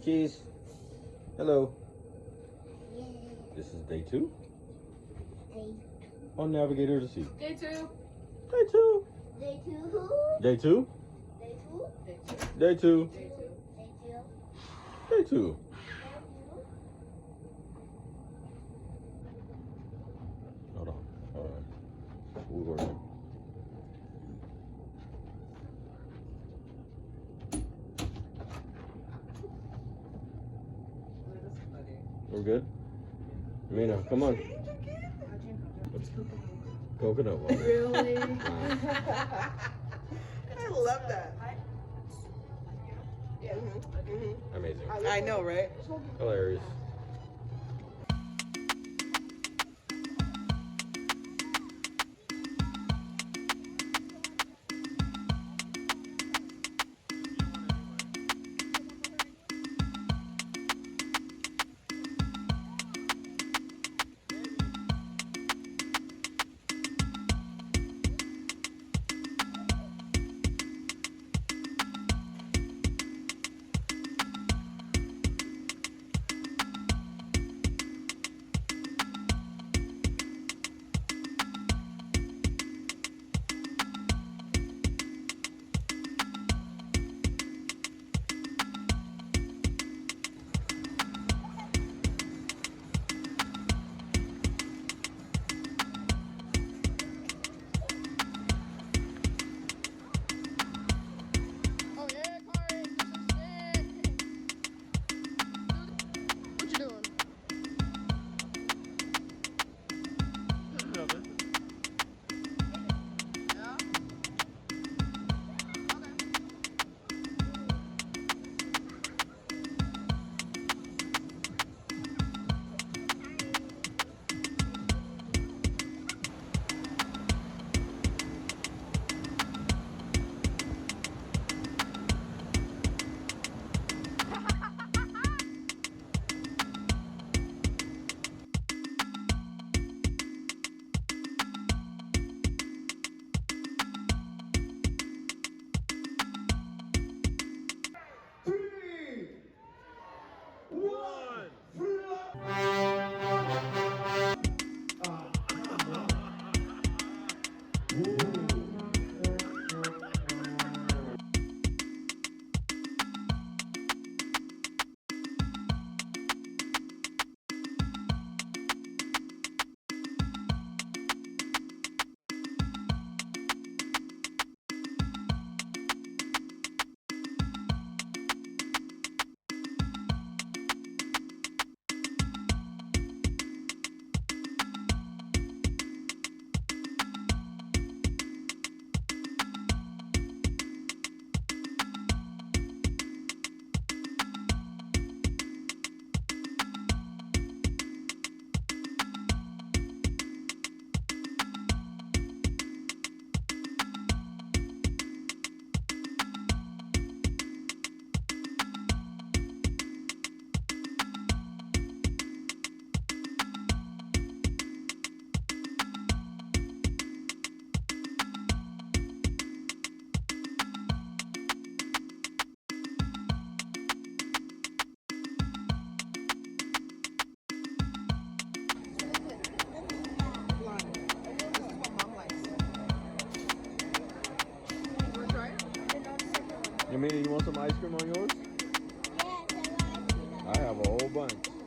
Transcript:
Cheese. Hello. This is day 2 on Navigator to see. Day 2. Day 2. Day 2. Day 2. Day 2. Day 2. Day 2. Day Day 2. 2. Hold on. Alright. We're working. We're good? Mina, come on. It's coconut water. Really? I love that. Amazing. I know, right? Hilarious. You mean you want some ice cream on yours? Yes, I like I have a whole bunch.